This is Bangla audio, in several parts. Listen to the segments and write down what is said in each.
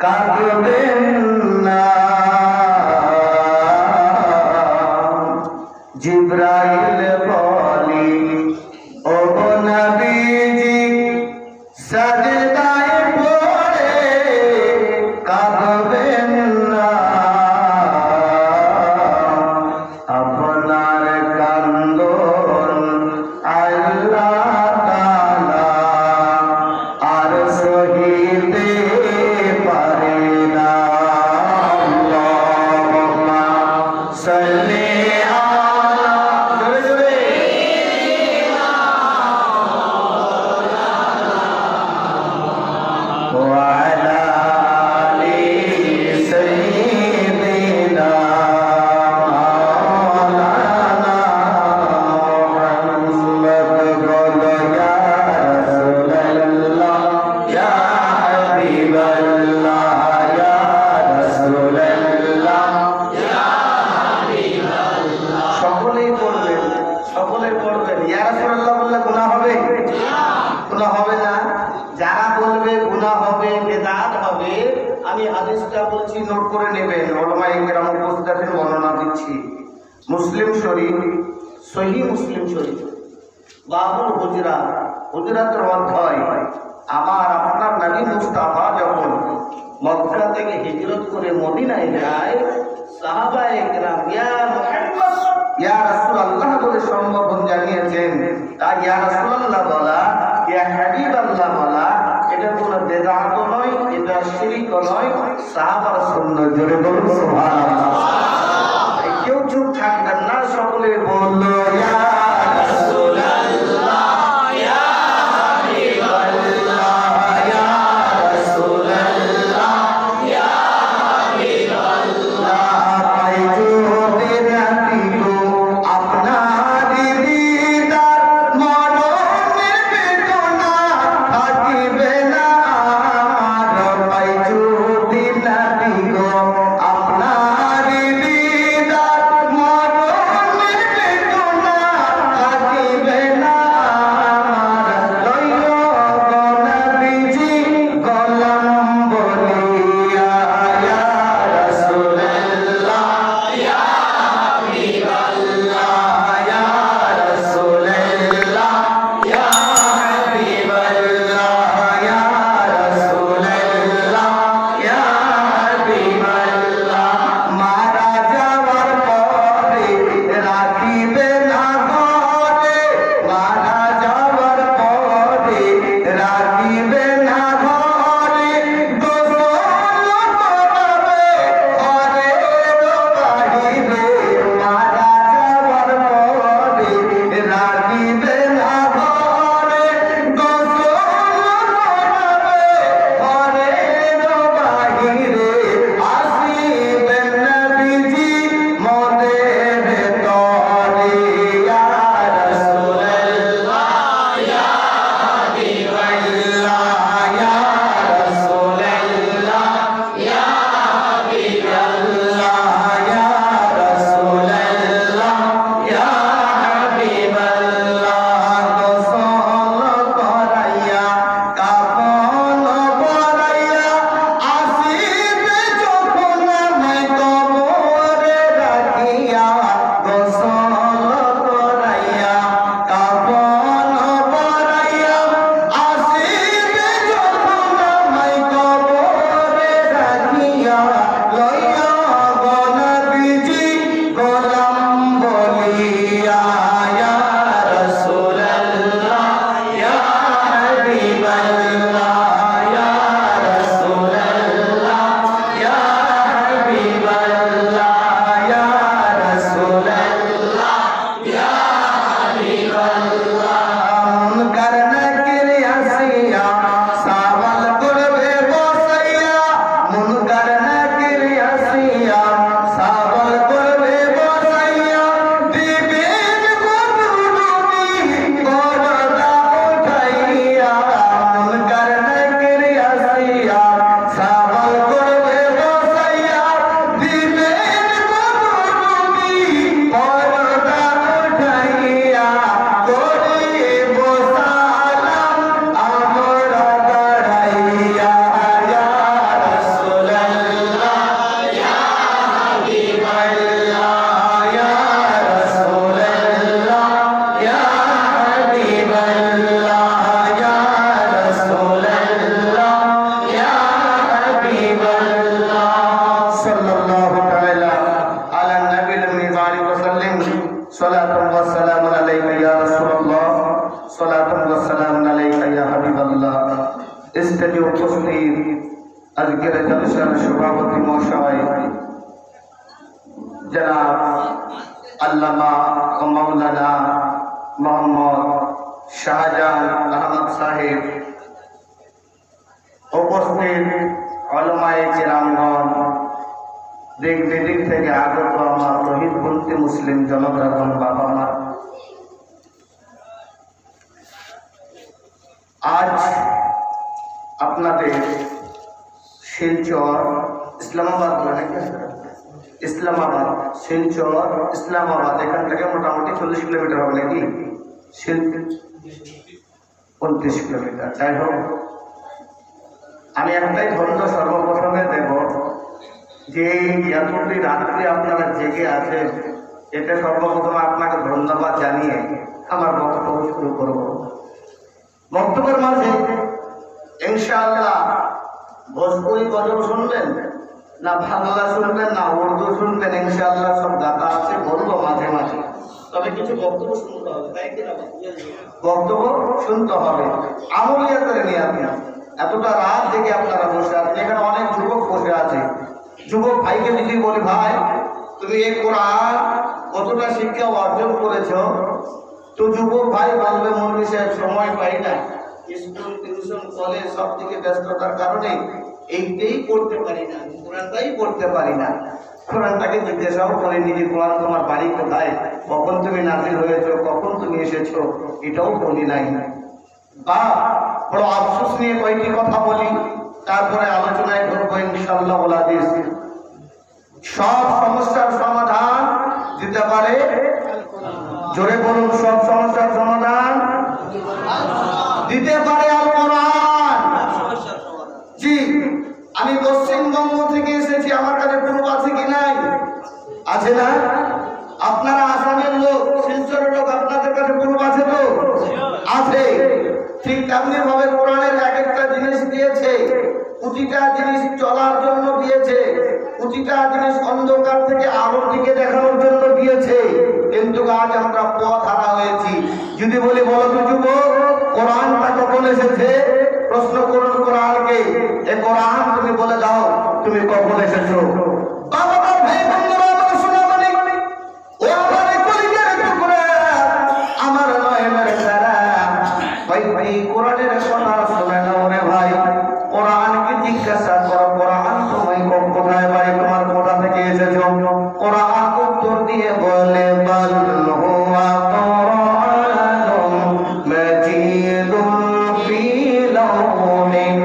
কাঁদবেন না। জিবরাইল বলি ও নবীজি সাজদায় পড়ে কাঁদবেন না। আপনার কান্দন আল্লাহ তাআলা আর সহিতে পারে না। আল্লাহুম্মা সাল্লি মুসলিম শরীফ সহিহ মুসলিম শরীফ বাবুল হুজরাত হুজরাতের অধ্যায় আমার আপনার নবী মুস্তাফা যখন মক্কা থেকে হিজরত করে মদিনায় যায় সাহাবায়ে কেরাম ইয়া মুহাম্মদ ইয়া রাসূলুল্লাহ বলে সম্বোধন জানিয়েছেন। তা ইয়া রাসূলুল্লাহ বলা ইয়া হাবিবাল্লাহ বলা এটা কোনো বেদাত নয়, এটা শিরকও নয়, সাহাবার সুন্নাহ। জোরে বলুন সুবহানাল্লাহ। কেউ চুপ থাকবেন না, সকলে বলল ইয়া রাসূলুল্লাহ ইয়া হাবিবাল্লাহ ইয়া রাসূলুল্লাহ ইয়া হাবিবাল্লাহ। পাই যদি রাতি গো আপনার দিদার মরণের বেদনা থাকিবে না আর। পাই যদি রাতি গো আপনার দিদার মরণের বেদনা আজকের জলসার সভাপতি মহাশয় জনাব আল্লামা ও মাওলানা মোহাম্মদ শাহজাহান আহমদ সাহেব, উপস্থিত উলামায়ে কেরামগণ, দিক বিদিক থেকে আগত আমার তৌহিদপন্থী মুসলিম জনতাগণ, বাবা মা, আজ আপনাদের শিলচর ইসলামাবাদ এখান থেকে মোটামুটি 40 কিলোমিটার হবে নাকি, 29 কিলোমিটার। যাই হোক, আমি একটাই ধন্য সর্বপ্রথমে দেব যে এতদিন রাত্রে আপনারা জেগে আছেন, এটা সর্বপ্রথম আপনাকে ধন্যবাদ জানিয়ে আমার বক্তব্য শুরু করব। বক্তব্যের মাঝে ইনশাআল্লাহ ভোজপুরি গজল শুনবেন না, বাংলা শুনবেন না, উর্দু শুনবেন, ইনশাআল্লাহ সব গাথা আছে, বলবো মাঝে মাঝে। তবে কিছু বক্তব্য শুনতে হবে, তাই কি না? বক্তব্য শুনতে হবে, আমলিয়া করে নিয়ে আপনি এতটা রাত জেগে আপনারা বসে আছেন। এখানে অনেক যুবক বসে আছে। যুবক ভাইকে যদি বলি, ভাই তুমি এই কোরআন কতটা শিক্ষা অর্জন করেছ, তো যুবক ভাই বলবে, মৌলভী সাহেব সময় পাই না, স্কুল টিউশন কলেজ সব থেকে ব্যস্ততার কারণে এইটাই পড়তে পারি না, কোরআনটাই পড়তে পারি না। কোরআনটাকে জিজ্ঞাসাও করে নিজে, কোরআন তোমার বাড়ি কোথায়, কখন তুমি নাজিল হয়েছো, কখন তুমি এসেছো, এটাও বলি নাই। বা বড় আফসোস নিয়ে কয়েকটি কথা বলি, তারপরে আলোচনায় ঢুকবো ইনশাআল্লাহ। সব সমস্যার সমাধান দিতে পারে, জোরে বলুন, সব সমস্যার সমাধান দিতে পারে আল কোরআন। জি, আমি পশ্চিমবঙ্গ থেকে এসেছি, আমার কাছে প্রুফ আছে কি নাই? আছে না? আপনারা আসামের লোক, শিলচরের লোক, আপনাদের কাছে প্রুফ আছে তো? আছে। ঠিক তেমনি ভাবে কোরআনের এক একটা জিনিস দিয়েছে, প্রতিটা জিনিস চলার জন্য দিয়েছে, প্রতিটা জিনিস অন্ধকার থেকে আলোর দিকে দেখানোর জন্য দিয়েছে। কিন্তু আজ আমরা পথ হারা হয়েছি। যদি বলি, বলো তো যুবক, কোরআনটা কখন এসেছে? প্রশ্ন করুন কোরআনকে, এ কোরআন তুমি বলে দাও, তুমি কখন এসেছো? বাবা ভাই বন্ধুরা, আমার সোনামণি, ও আমার কলিজার টুকরা, আমার নয়নের তারা, ভাই ভাই কোরআনের কথা শুনে নাও রে ভাই। কোরআনকে জিজ্ঞাসা করো, কোরআন তুমি কোথায় ভাই, তোমার কোথা থেকে এসেছো? কোরআন উত্তর দিয়ে বলে, বাল হুয়া কুরআনুম মাজিদুন ফি লাউহিন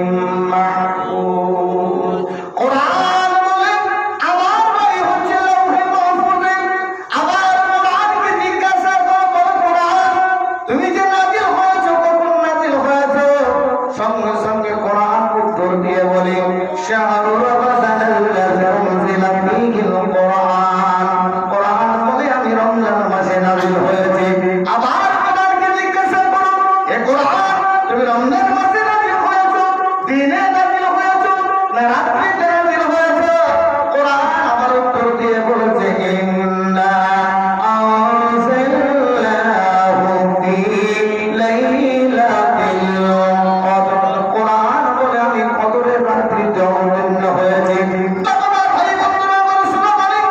মাহফুজ। কোরআন বলে আমার ভাই হচ্ছে লাউহে মাহফুজে। আবার কোরআনকে জিজ্ঞাসা করো, কোরআন তুমি যে নাজিল হয়েছো, কখন নাজিল হয়েছো? সঙ্গে সঙ্গে কোরআন উত্তর দিয়ে বলে, শাহরু রমাদানাল্লাযী উনজিলা ফীহিল কোরআন। কোরআন বলে আমি রমজান মাসে নাজিল হয়েছে। আবার কোরআনকে জিজ্ঞাসা করো, এ কোরআন তুমি রমজান মাসে নাজিল হয়েছো, দিনে নাজিল হয়েছো না রাত্রিতে নাজিল হয়েছো? কোরআন আবার উত্তর দিয়ে বলেছে, ইন্না আনজালনাহু ফী লাইলাতিল কদর। কোরআন বলে আমি কদরের রাত্রিতে অবতীর্ণ হয়েছি। বাবা ভাই বন্ধুরা, আমার সোনামণি,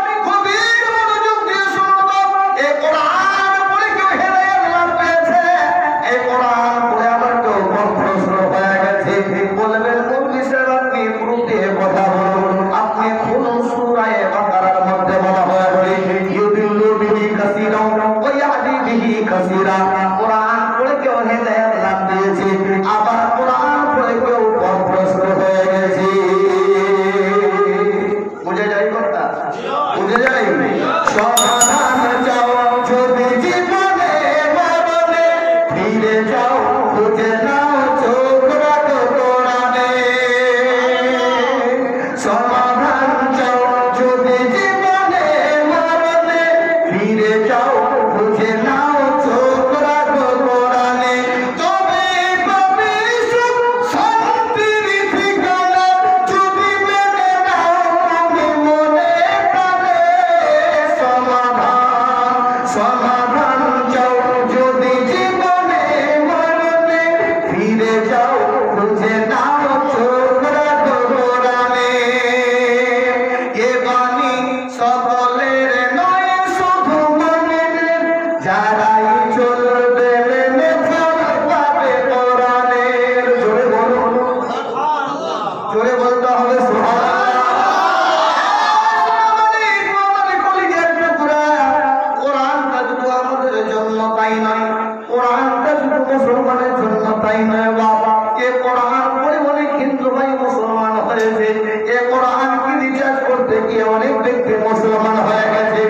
হয়েছে। এ কোরআনকে রিচার্জ করতে গিয়ে অনেক ব্যক্তি মুসলমান হয়ে গেছে।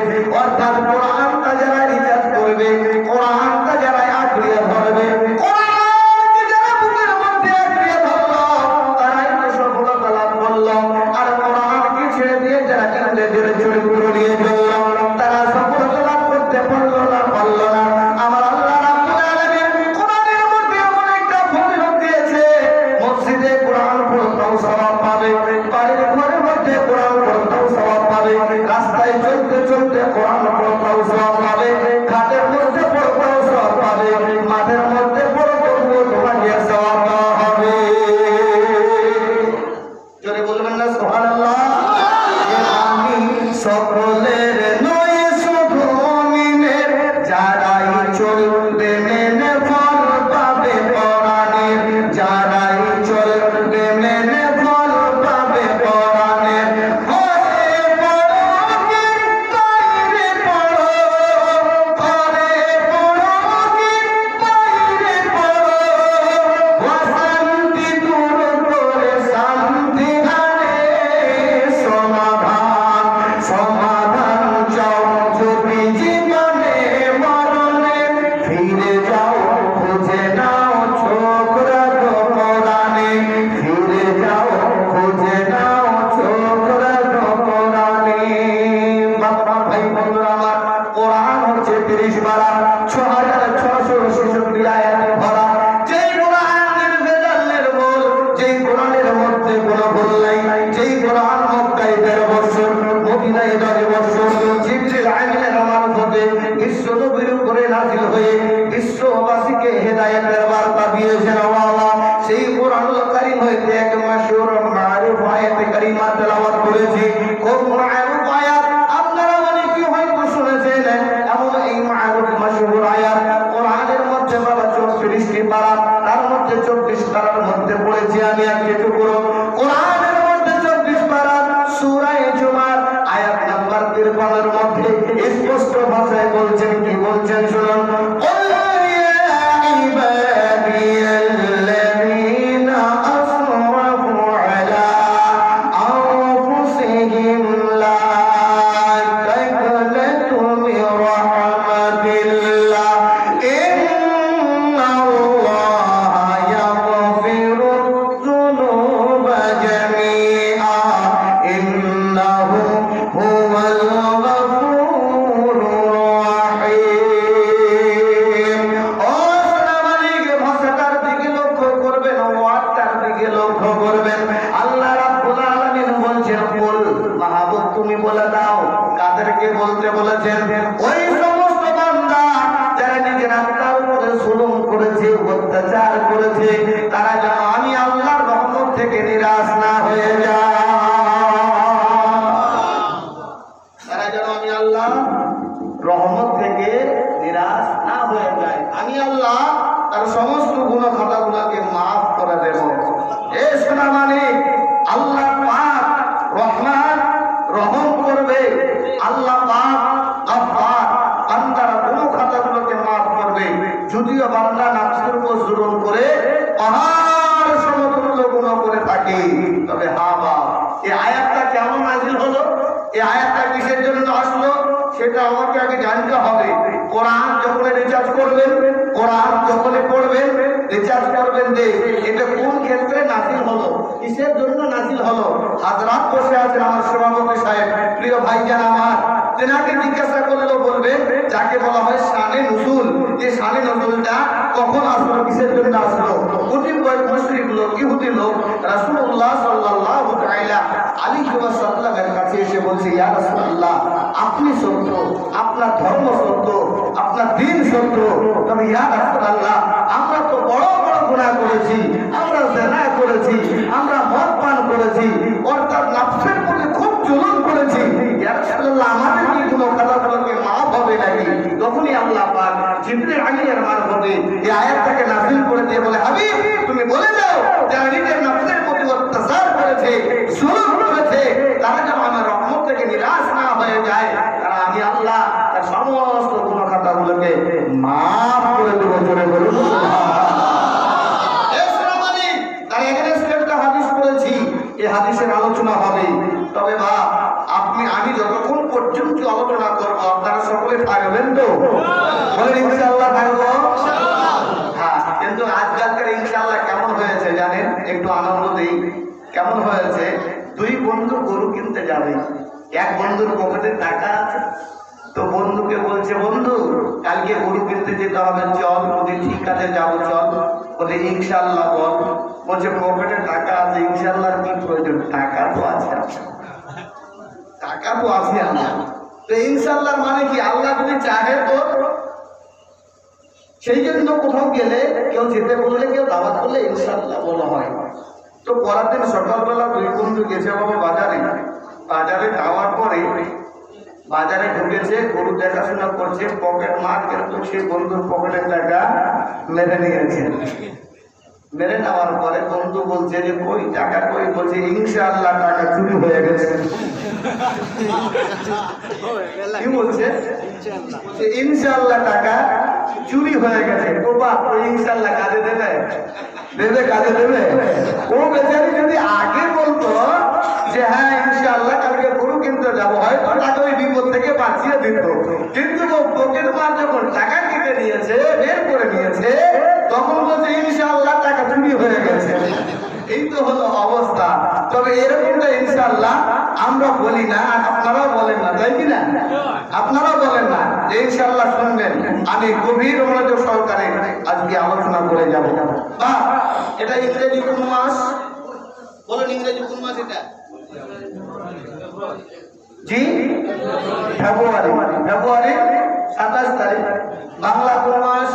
অর্থাৎ কোরআনটা যারা রিচার্জ করবে, কোরআনটা যারা আঁকড়িয়ে ধরবে, কোরআনকে যারা বুকের মধ্যে আঁকড়িয়ে ধরলো, তারাই তো সফলতা লাভ করলো। আর কোরআনকে ছেড়ে দিয়ে যারা নিজেদের চরিত্র নিয়ে চলল, তারা সফলতা লাভ করতে পারলো না, পারলো না। আমার আল্লাহ রাব্বুল আলামিন কোরআনের মধ্যে এমন একটা ফজিলত দিয়েছে, মসজিদে কোরআন পড়তেও সওয়াব পাবে, বাড়ির ঘরের মধ্যে কোরআন পড়তেও সওয়াব পাবে, রাস্তায় চলতে চলতে কোরআন পড়তেও সওয়াব পাবে, ঘাটের মধ্যে পড়তেও সওয়াব পাবে, মাঠের মধ্যে পড়তেও তোমাকে সওয়াব দেওয়া হবে। জোরে বলবেন না সুবহানাল্লাহ। আমি সকলের নয় শুধু মুমিনের, যারাই চলবে মেনে ফল পাবে কোরআনের, যারাই চলবে মেনে ফল পাবে কোরআনের। ঘরে পড়ো কি বাইরে পড়ো, ঘরে পড়ো কি বাইরে পড়ো, অশান্তি দূর করে শান্তি আনে সমাধান। সমাধান চাও যদি জীবনে মরণে, ফিরে যাও খুঁজে নাও চোখ রাখো কোরআনে, ফিরে যাও খুঁজে নাও চোখ রাখো কোরআনে। বাবা ভাই বন্ধুরা আমার, কোরআন হচ্ছে 30 পারা, 6666 আয়াতে ভরা। যেই কোরআনের ভেজালের বল, যেই কোরআনের মধ্যে কোনো ভুল নাই, যেই কোরআন মক্কায় 13 বছর, মদিনায় 10 বছর, জিবরিল আমিনের মারফতে বিশ্ব নবীর উপরে নাযিল হয়ে বিশ্ববাসীকে হেদায়েতের বার্তা দিয়েছেন আল্লাহ। সেই কোরআনুল কারীম হইতে এক মাশহুর মারুফ আয়াতে কারিমা তেলাওয়াত করেছি। খুব মারুফ আয়াত, আপনারা অনেকেই হয়তো শুনেছেন। এমন এই মারুফ মাশহুর আয়াত কোরআনের মধ্যে বাবা 34টি পারা, তার মধ্যে 24 পারার মধ্যে পড়েছি আমি একটি টুকরো। কোরআনের মধ্যে 24 পারা, সূরা জুমার আয়াত নাম্বার 53 এর মধ্যে স্পষ্ট ভাষায় বলছেন, কি বলছেন শুনুন। তুমি বলে দাও, কাদেরকে বলতে বলেছেন? ওই সমস্ত বান্দা যারা নিজের আত্মার উপরে জুলুম করেছে, অত্যাচার করেছে, তারা যেন আমি আল্লাহর রহমত থেকে নিরাশ না হয়ে যায়। তারা যেন আমি আল্লাহ রহমত থেকে নিরাশ না হয়ে যায়। আমি আল্লাহ তার সমস্ত গুণ খাতাগুলোকে মাফ করে দেব। এ শোনা মানে আল্লাহ পাক রহমান, রহম করবে। আল্লাহ পাক গফফার, বান্দার গুনাহ খাতাগুলোকে maaf করবে। যদিও বান্দা নফসের উপর জুলুম করে পাহাড় সমতুল্য গুনাহ করে থাকে, তবে হ্যাঁ বাপ, এই আয়াতটা কেমন নাযিল হলো, এই আয়াতটা কিসের জন্য আসলো, সেটা আমাকে আগে জানতে হবে। কোরআন যখন রিচার্জ করবেন, কোরআন যখন পড়বেন, রিচার্জ করবেন যে এটা কোন ক্ষেত্রে নাযিল হলো, কিসের জন্য নাযিল হলো। হাজরাত বসে আছেন আমার সভাপতি সাহেব, প্রিয় ভাইজান আমার, তেনাকে জিজ্ঞাসা করলেও বলবেন যাকে বলা হয় শানে নুজুল। এই শানে নুজুলটা কখন আসলো, কিসের জন্য আসলো? কুতুব মুশরিক লোক, ইহুদি লোক রাসূলুল্লাহ সাল্লাল্লাহু তাআলা আলাইহি ওয়াসাল্লামের কাছে এসে বলছে, ইয়া রাসূলুল্লাহ, আপনি সত্য, আপনার ধর্ম সত্য, আপনার দ্বীন সত্য, তবে ইয়া রাসূলুল্লাহ আমরা তো বড় বড় গুনাহ করেছি, আমরা জিনা করেছি, আমরা মদ পান করেছি, অর্থাৎ নফসের প্রতি খুব জুলুম করেছি। ইয়া রাসূলুল্লাহ আমাদের কি কোনো কথাগুলোকে maaf হবে নাকি? তখনই আল্লাহ পাক জিবরিল আলাইহির মারফতে এই আয়াতটাকে নাযিল করে দিয়ে বলে, হাবিব তুমি বলে দাও যারা নিজের নফসের প্রতি অত্যাচার করেছে, জুলুম করেছে, তারা যেন আমার রহমত থেকে নিরাশ না হয়ে যায়, তারা আমি আল্লাহ তার সমস্ত গুনাহ খাতাগুলোকে maaf করে দেব। জোরে বলুন সুবহানাল্লাহ। এই শ্রমণী তার এগেইনস্টে একটা হাদিস পড়েছি, এই হাদিস হাদিসের আলোচনা হবে। তবে আমি যতক্ষণ পর্যন্ত আলোচনা করবো আপনারা সকলে থাকবেন তো? বলেন ইনশাআল্লাহ থাকবো। হ্যাঁ, কিন্তু আজকালকার ইনশাআল্লাহ কেমন হয়েছে জানেন? একটু আনন্দ দিই। কেমন হয়েছে? দুই বন্ধু গরু কিনতে যাবে, এক বন্ধুর পকেটে টাকা আছে, তো বন্ধুকে বলছে, বন্ধু কালকে গরু কিনতে যেতে হবে, চল। বলে ঠিক আছে যাবো, চল। বলে ইনশাআল্লাহ বল। বলছে পকেটে টাকা আছে, ইনশাআল্লাহ কি প্রয়োজন? টাকা তো আছে, টাকা তো আছে আমার। তো ইনশাআল্লাহ মানে কি? আল্লাহ যদি চাহে তো। সেই জন্য কোথাও গেলে কেউ যেতে বললে, কেউ দাওয়াত করলে ইনশাআল্লাহ বলা হয়। তো পরের দিন সকালবেলা দুই বন্ধু গেছে বাবা বাজারে। বাজারে যাওয়ার পরে বাজারে ঢুকেছে, গরু দেখাশোনা করছে, পকেট মার, কিন্তু সেই বন্ধুর পকেটের টাকা মেরে নিয়েছে। মেরে নেওয়ার পরে বন্ধু বলছে যে কই টাকা কই? বলছে ইনশাআল্লাহ টাকা চুরি হয়ে গেছে। কি বলছে? ইনশাআল্লাহ টাকা চুরি হয়ে গেছে। তো বাপ ইনশাআল্লাহ কাজে দেবে? দেবে, কাজে দেবে। ও বেচারি যদি আগে বলতো যে হ্যাঁ ইনশাআল্লাহ কালকে গরু কিনতে যাবো, হয়তো টাকা ওই বিপদ থেকে বাঁচিয়ে দিত। কিন্তু ও পকেট মার যখন টাকা কেটে নিয়েছে, বের করে নিয়েছে, তখন বলছে ইনশাআল্লাহ টাকা চুরি হয়ে গেছে। এই তো হলো অবস্থা। তবে এরকমটা ইনশাআল্লাহ আমরা বলি না, আপনারাও বলেন না, তাই কি না? আপনারাও বলেন না যে ইনশাআল্লাহ শুনবেন। আমি গভীর মনোযোগ সহকারে আজকে আলোচনা করে যাব। এটা ইংরেজি কোন মাস? বলুন ইংরেজি কোন মাস এটা? জি, ফেব্রুয়ারি। ফেব্রুয়ারি 27 তারিখ। বাংলা কোন মাস?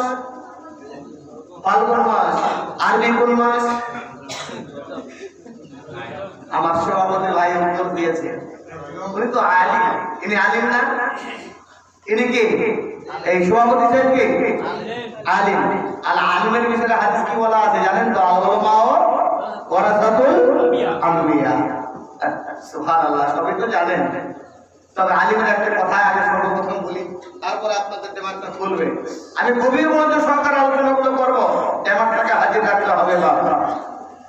ফাল্গুন মাস। আরবি কোন মাস? আমার সভাপতি ভাই উত্তর দিয়েছে, উনি তো আলিম। ইনি আলিম না? ইনি কি? এই সভাপতি সাহেব কি? আলিম। আর আলিমের বিষয়ে হাদিস কি বলা আছে জানেন তো? আল উলামা ওয়ারাসাতুল আম্বিয়া। সুবহানাল্লাহ, সবাই তো জানেন। তবে আলিমের একটা কথা আগে সর্বপ্রথম বলি, তারপরে আপনাদের দিমাগটা খুলবে। আমি গভীর মনোযোগ সহকারে আলোচনাগুলো করবো, দিমাগটাকে হাজির রাখতে হবে।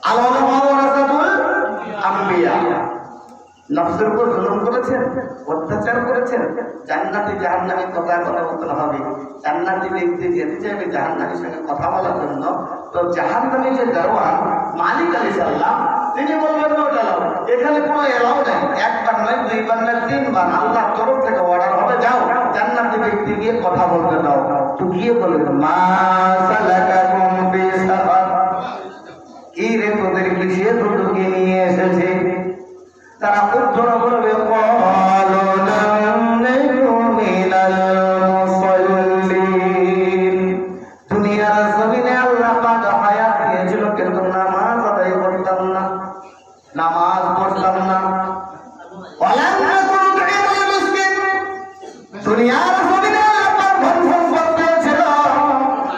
আল উলামা ওয়ারাসাতুল আম্বিয়া। নফসের উপর জুলুম করেছেন, অত্যাচার করেছেন, জান্নাতি জাহান্নামী কথা বলতে হবে। জান্নাতি ব্যক্তি যেতে চাইবে জাহান্নামীর সঙ্গে কথা বলার জন্য, তো জাহান্নামী যে দারোয়ান মালিক আলাইহিস সালাম, তিনি বলবেন এখানে কোনো এলাও নেই। একবার নয়, দুইবার নয়, তিনবার আল্লাহর তরফ থেকে অর্ডার হবে, যাও জান্নাতি ব্যক্তি গিয়ে কথা বলতে দাও। তো গিয়ে বলবে মা সালাকাকুম ফি সাফার, কি রে তোদের কিসে তোকে নিয়ে এসেছে? তারা উত্তর করবে ক্বালু লাম নাকু মিনাল মুসাল্লিন। দুনিয়ার জমিনে আল্লাহ পাক হায়াত দিয়েছিল, কিন্তু নামাজ আদায় করতাম না, নামাজ পড়তাম না। ওয়ালাম নাকু নুত'ইমুল মিসকিন। দুনিয়ার জমিনে আল্লাহ পাক ধন-সম্পদ দিয়েছিল,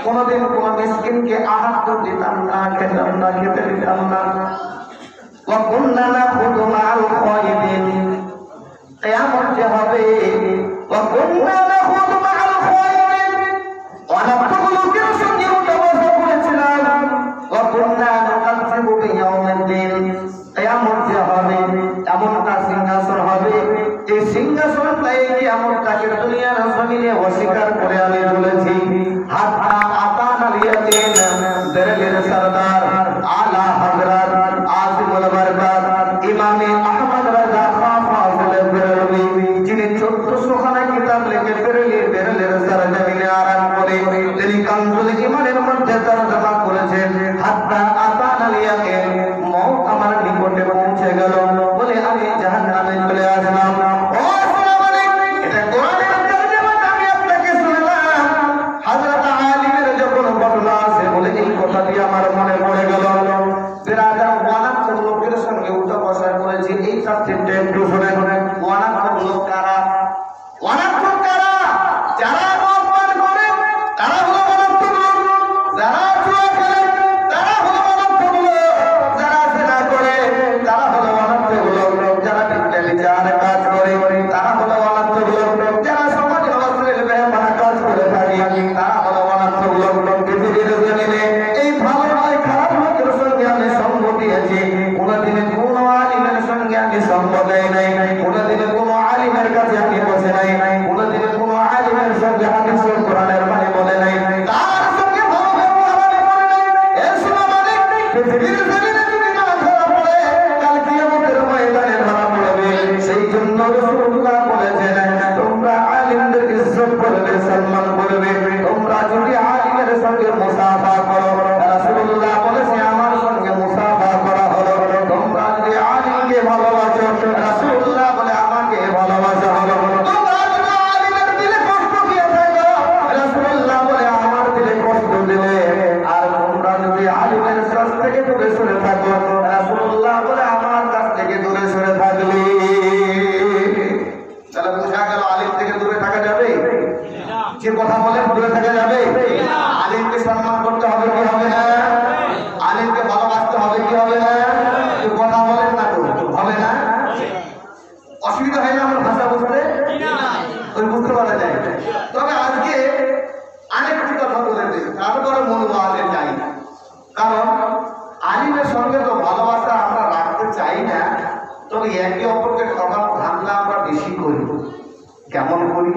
কোনদিন কোন মিসকিনকে আহার দিতাম না, খেতাম না, খেতে দিতাম না। وَكُنَّا نَخُوضُ مَعَ الْخَائِضِينَ। কিয়ামত যে হবে, وَكُنَّا نَخُوضُ مَعَ الْخَائِضِينَ, অনাত্ম লোকের সঙ্গে উঠা-বসা করেছিলাম। وَكُنَّا نُكَذِّبُ بِيَوْمِ الدِّينِ। কিয়ামত যে হবে, এমনটা সিংহাসন হবে, এই সিংহাসনটাই কিয়ামতটাকে দুনিয়ার জমিনে অস্বীকার করে আমি চলেছি। হাত্তা আতানাল ইয়াকিন, দরবের সরদার আলা হযরত আজিমুল বরকত ইমামে আহমদ রাজা খান ফাজিল বেরলভী, যিনি 1400 খানা কিতাব লিখে বেরলের সরজমিনে আরাম করে তিনি কানজুল ঈমানের মধ্যে তরজমা করেছেন। হাত্তা আতানাল ইয়াকিন, মওত আমার নিকটে পৌঁছে গেল বলে আমি জাহান্নামে চলে আসলাম। ও সুলাইমান, এটা কোরআনের তরজমাটা আমি আপনাকে শোনালাম। হযরত আলীর যখন ঘটনা আছে বলে এই কথাটি আমার মনে পড়ে গেল। বিরাদার ওয়ানাত্ম লোকের সঙ্গে উঠা বসা করেছি, এই সাবজেক্টে একটু শুনে শুনে। ওয়ানাত্ম লোক কারা? ওয়ানাত্ম কারা? যারা অপমান করে তারা হলো ওয়ানাত্ম লোক, যারা জুয়া খেলে তারা হলো ওয়ানাত্ম লোক, যারা জিনা করে তারা হলো ওয়ানাত্ম লোক, যারা বিজ্ঞান কাজ করে তারা হলো ওয়ানাত্ম লোক, যারা সমাজে অশ্লীল বেহায়া কাজ করে থাকে তারা হলো ওয়ানাত্ম লোক। পৃথিবীর জমিনে এই ভালো নয় খারাপ লোকের সঙ্গে আমি সঙ্গ দিয়েছি, কোনদিন কোন আলিমের সঙ্গে সঙ্গে আমি সঙ্গ দেই নাই, কোনোদিন কোনো আলিমের কাছে আমি বসে নাই, কোনোদিন কোনো আলিমের সঙ্গে হাদিস ও কোরআনের বাণী বলে নাই, তার সঙ্গে ভালো ব্যবহার করে নাই। এর শোনা মানে পৃথিবীর জমিনে যদি না ধরা পড়ে, কাল কিয়ামতের ময়দানে ধরা পড়বে। সেই জন্য রাসূলুল্লাহ বলেছেন, তোমরা আলিমদের ইজ্জত করবে, সম্মান করবে। তোমরা যদি আলিমের সঙ্গে মুসাফা করো, রাসূলুল্লাহ বলেছে আমার সঙ্গে মুসাফা করা হলো। তোমরা যদি আলিমকে ভালোবাসো, রাসূলুল্লাহ বলে আমাকে ভালোবাসা হলো। তোমরা যদি আলিমের দিলে কষ্ট দিয়ে থাকো, রাসূলুল্লাহ বলে আমার দিলে কষ্ট দিলে। আর তোমরা যদি আলিমের কাছ থেকে দূরে সরে থাকো, রাসূলুল্লাহ বলে আমার কাছ থেকে দূরে সরে থাকলে। তাহলে বোঝা গেল আলিম থেকে দূরে থাকা যাবে? যে কথা বলে দূরে থাকা যাবে? আলিমকে সম্মান করতে হবে কি হবে না? আলিমকে ভালোবাসতে হবে কি হবে না? কথা বলেন না তো হবে না? অসুবিধা হয় না আমার ভাষা বুঝতে? ওই বুঝতে পারা যায়। তবে আজকে আরেকটি কথা বলে দিই, তারপরে মন বলাতে চাই না। কারণ আলিমের সঙ্গে তো ভালোবাসা আমরা রাখতে চাই না, তবে একে অপরকে ঠকানো ধান্দা আমরা বেশি করি। কেমন করি?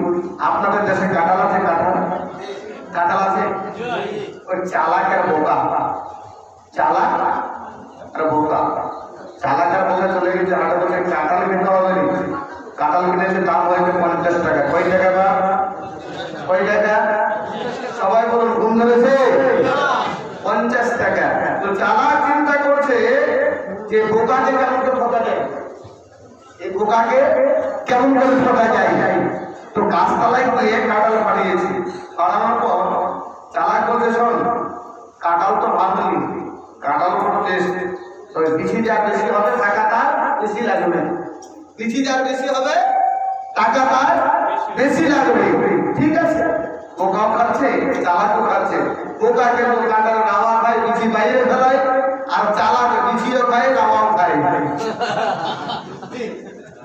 আপনাদের দেশে কাঁঠাল আছে? কাঁঠাল আছে? ওই চালাক আর বোকা, চালাক আর বোকা। চালাক আর বোকা চলে গেছে হাটে বসে কাঁঠাল কিনতে হবে। কাঁঠাল কিনেছে, দাম হয়েছে 50 টাকা। কয় টাকা বা? কয় টাকা? সবাই বলুন, ঘুম ধরেছে? 50 টাকা। তো চালাক চিন্তা করছে যে বোকাকে কেমন করে ঠকা যায়, এই বোকাকে কেমন করে ঠকা যায়। তো গাছতলায় গিয়ে কাঁঠাল পাঠিয়েছি। পাঠানোর পর চালাক বলছে, শোন, কাঁঠাল তো ভাবলি, কাঁঠাল টেস্ট, তো বিচি যার বেশি হবে টাকা তার বেশি লাগবে। বিচি যার বেশি হবে টাকা তার বেশি লাগবে। ঠিক আছে, বোকাও খাচ্ছে, চালাকও খাচ্ছে। বোকা কেন কাঁঠাল নাওয়া খায়, বিচি বাইরে ফেলায়, আর চালাক বিচিও খায়, নাওয়াও খায়।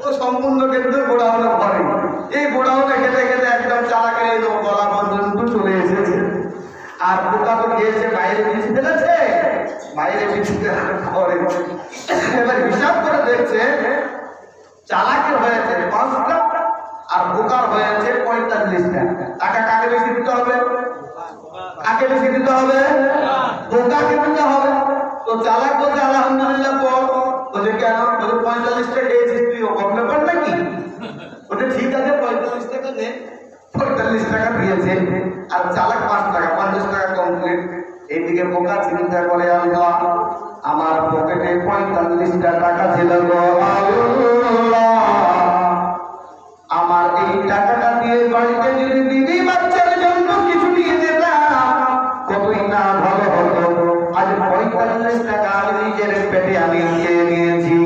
ও সম্পূর্ণ ক্ষেত্রে গোড়াউনে ভরে। এই গোড়াউনে খেতে খেতে একদম চালাকের এই গলা পর্যন্ত চলে এসেছে। আর বোকা তো গিয়েছে বাইরে বিচি ফেলেছে, বাইরে বিচি ঘরে। এবার হিসাব করে দেখছে চালাকের হয়েছে 5টা আর বোকার হয়েছে 45টা। টাকা কাকে বেশি দিতে হবে? কাকে বেশি দিতে হবে? বোকাকে দিতে হবে। তো চালাক বলছে আলহামদুলিল্লাহ পড়। বলছে কেন? বলে 45 টাকা দিয়েছিস তুই, ও কম ব্যাপার নাকি? বলছে ঠিক আছে 45 টাকা নে। 45 টাকা দিয়েছে, আর চালাক 5 টাকা, 50 টাকা কমপ্লিট। এইদিকে বোকা চিন্তা করে, আল্লাহ আমার পকেটে 45টা টাকা ছিল গো আল্লাহ, আমার এই টাকাটা দিয়ে বাড়িতে যদি দিদি বাচ্চার জন্য কিছু দিয়ে দিতাম কতই না ভালো হতো। আজ 45 টাকা আমি নিজের পেটে আমি খেয়ে নিয়েছি।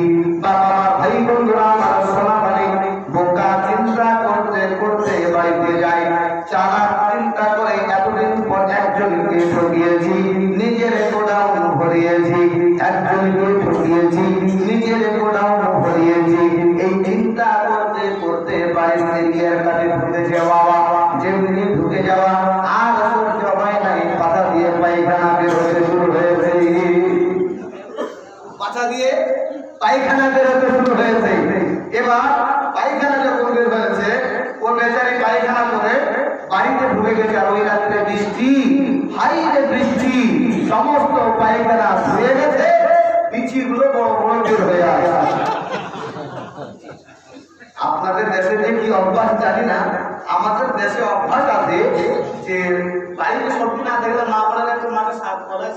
বাবা মা ভাই বন্ধুরা আমার সোনা পানি। বোকা চিন্তা করতে করতে বাড়িতে যায়, চালাক চিন্তা করে এতদিন পর একজনকে ঠকিয়েছি, নিজের গোডাউন ভরিয়েছি, একজনকে ঠকিয়েছি, নিজের গোডাউন ভরিয়েছি। এই চিন্তা করতে করতে বাড়িতে গিয়ে কাছে ঢুকেছে বাবা। যেমনি ঢুকে যাওয়া আর সহ্য হয় নাই, পাতা দিয়ে পায়খানা বের হতে শুরু হয়েছে। পাতা দিয়ে পায়খানা বের হতে শুরু হয়েছে। এবার পায়খানা যখন বের হয়েছে, ও বেচারি পায়খানা করে বাড়িতে ঢুকে গেছে। আর ওই রাত্রে বৃষ্টি, হাইরে বৃষ্টি, সমস্ত পায়খানা ধুয়ে গেছে, বিচিগুলো বড় বড় বের হয়ে আসে। আপনাদের দেশে যে কি অভ্যাস জানি না, আমাদের দেশে অভ্যাস আছে যে বাড়িতে সবজি না দেখলে মা বলে একটু মাঠে শাক করে,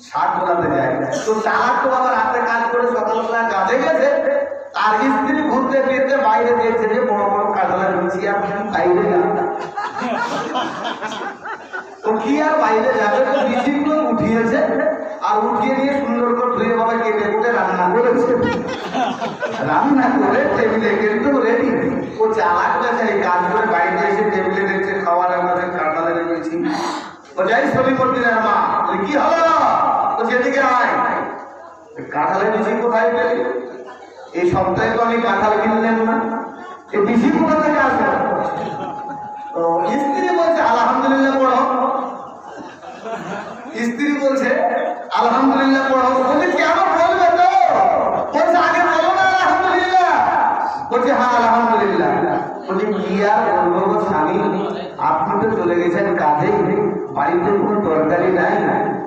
শাক বলাতে যায়। তো চালাক তো আবার রাতে কাজ করে সকালবেলা কাজে গেছে, তার স্ত্রী ঘুরতে ফিরতে বাইরে দেখছে যে বড় বড় কাঁঠালের বিচি আর বাইরে যাবে। তো কি আর বাইরে যাবে, তো বিচিগুলো উঠিয়েছে, আর উঠিয়ে নিয়ে সুন্দর করে ধুয়ে বাবা কেটে কুটে রান্না করেছে। রান্না করে টেবিলে কিন্তু রেডি। ও চালাক বেচারি কাজ করে বাইরে এসে টেবিলে দেখছে খাওয়ার মধ্যে কাঁঠালের বিচি। ও যাই ছবি করতে মা, কি হলো? তো সেদিকে আয়, কাঁঠালের বিচি কোথায় পেলি? এই সপ্তাহে তো আমি কাঁঠাল কিনলেন না, এই বিচি কোথা থেকে আসবে? তো স্ত্রী বলছে আলহামদুলিল্লাহ পড়ো। স্ত্রী বলছে আলহামদুলিল্লাহ পড়ো। বলছে কেন বলবে তো? বলছে আগে বলো বলছে হ্যাঁ আলহামদুলিল্লাহ। বলছি কি আর বলবো গো স্বামী, আপনি তো চলে গেছেন কাজে, বাড়িতে কোনো তরকারি নাই,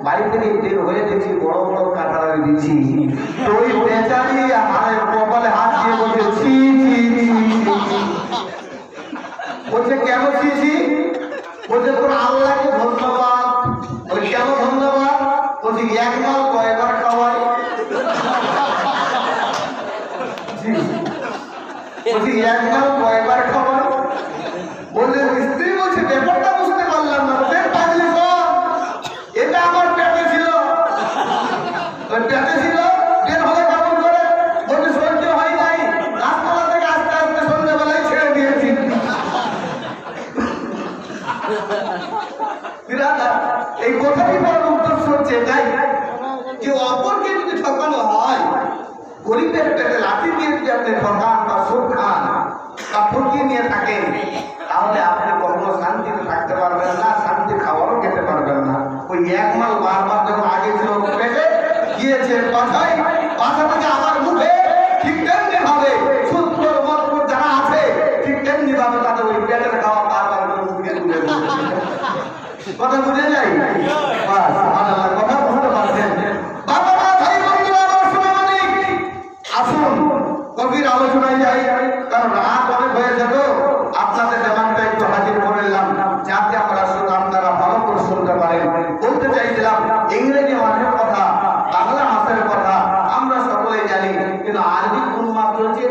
বাড়ি থেকে বের হয়ে দেখছি বড় বড় কাঁঠাল দিচ্ছি, তো ওই বেচারি হাড়ের কপালে হাত দিয়ে বলছে ছি ছি ছি। বলছে কেন ছি ছি? বলছে তোর আল্লাহকে ধন্যবাদ। বলে কেন ধন্যবাদ? বলছি এক মাল কয়বার খাওয়াই। বলছি এক মাল কয়বার খাওয়াই? বলছে স্ত্রী বলছে ব্যাপারটা বুঝতে পারলাম না। পাগলি সব, এটা আমার পেটে ছিল, পেটে ছিল, বের হলে কেমন করে? বলছে সহ্য হয় নাই, গাছতলা থেকে আস্তে আস্তে সন্ধ্যাবেলায় ছেড়ে দিয়েছি। এই কথাটি বড় উদ্দেশ্য হচ্ছে তাই যে অপরকে যদি ঠকানো হয়, গরিবের পেটে লাঠি দিয়ে যদি আপনি ঠকান বা সুদ খান বা ঠকিয়ে নিয়ে থাকেন, তাহলে আপনি কখনো শান্তিতে থাকতে পারবেন না, শান্তি খাওয়ারও খেতে পারবেন না। ওই এক মাল বারবার যখন আগে ছিল পেটে গিয়েছে পাছায়, পাছা থেকে আমার মুখে, ঠিক তেমনি ভাবে সুদখোর মদখোর যারা আছে ঠিক তেমনি ভাবে তাদের ওই পেটের খাওয়া বারবার মুখে তুলে কথা বুঝে যাই। কথা বুঝতে পারছেন? বাবারা ভাই বন্ধুরা আমার শুনে আসুন গভীর আলোচনায় যাই, কারণ রাত অনেক হয়েছে তো আপনাদের জামানটা একটু হাজির করে নিলাম যাতে আমরা আপনারা ভালো করে শুনতে পারেন। বলতে চাইছিলাম ইংরেজি মাসের কথা, বাংলা মাসের কথা আমরা সকলেই জানি, কিন্তু আরবি কোন মাস চলছে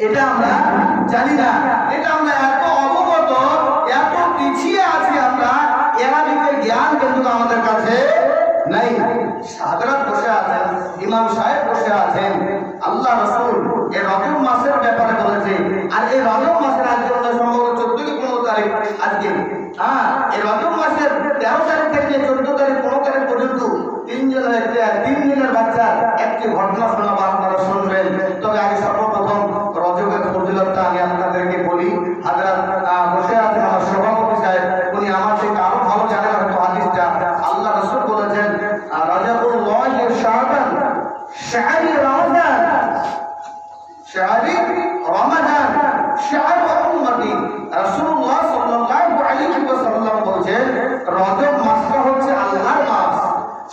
এটা আমরা জানি না। এটা আমরা এত অবগত, এত পিছিয়ে আছি আমরা, এরাবিকের জ্ঞান কিন্তু আমাদের কাছে নাই। সাধারণ বসে আছেন, ইমাম সাহেব বসে আছেন, আল্লাহ রাসূল এই রজব মাসের ব্যাপারে বলেছে। আর এই রজব মাসের আজকে সম্ভবত 14 কি 15 তারিখ আজকে, হ্যাঁ এই রজব মাসের 13 তারিখ থেকে 14 তারিখ 15 তারিখ পর্যন্ত 3 দিনের বাচ্চার একটি ঘটনা শোনাবো, আপনারা শুনবেন। তবে আগে সর্বপ্রথম রজবের ফজিলতটা আমি আপনাদেরকে বলি। হযরত বসে আছেন আমার সভাপতি সাহেব, উনি আমার থেকে আরো ভালো জানেন হয়তো হাদিসটা। আল্লাহ রাসূল বলেছেন রাজাবুল্লাহি শাবান শাহরি রমাদান, শাহরি রমাদান শাহর উম্মতি। রাসূলুল্লাহ সাল্লাল্লাহু আলাইহি ওয়াসাল্লাম বলেছেন রজব মাসটা হচ্ছে আল্লাহর মাস,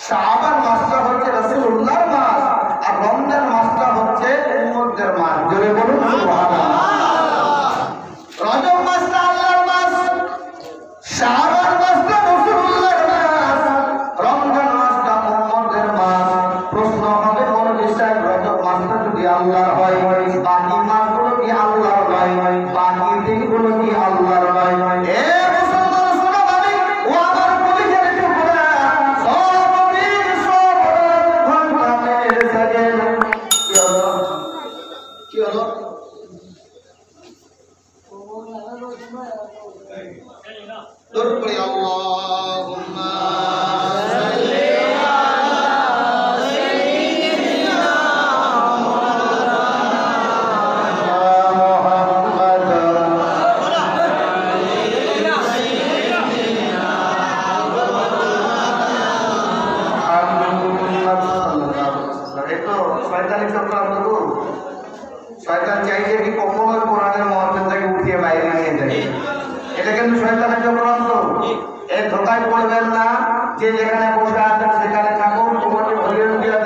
শাবান মাসটা হচ্ছে রাসূলুল্লাহর মাস, আর রমজান মাসটা হচ্ছে উম্মতের মাস। জোরে বলুন সুবহানাল্লাহ। রজব মাসটা আল্লাহর মাস, শাবান মাসটা রাসূলুল্লাহর মাস, রমজান মাসটা উম্মতের মাস। প্রশ্ন হবে কোন বিষয়? রজব মাসটা যদি আল্লাহর হয়, বাকি মাসগুলো কি আল্লাহর নয়? বাকি দিনগুলো কি আল্লাহর নয়? এ মুসলমান শোনো ভাই, ও আমার কলিজার টুকরা, সব দিন সব ঘন্টা মেরে সেকেন্ড কি হলো? দরুদ পড়ি আল্লাহুম্মা সাল্লি শয়তান চাইছে কি কখনো কোরআনের মহাত্মাকে উঠিয়ে বাইরে নিয়ে যায়। এটা কিন্তু শয়তানের চক্রান্ত। এর ধোকায় পড়বেন না যে যেখানে বসে আছেন সেখানে থাকুন, তোমাকে ভলিউম দিয়ে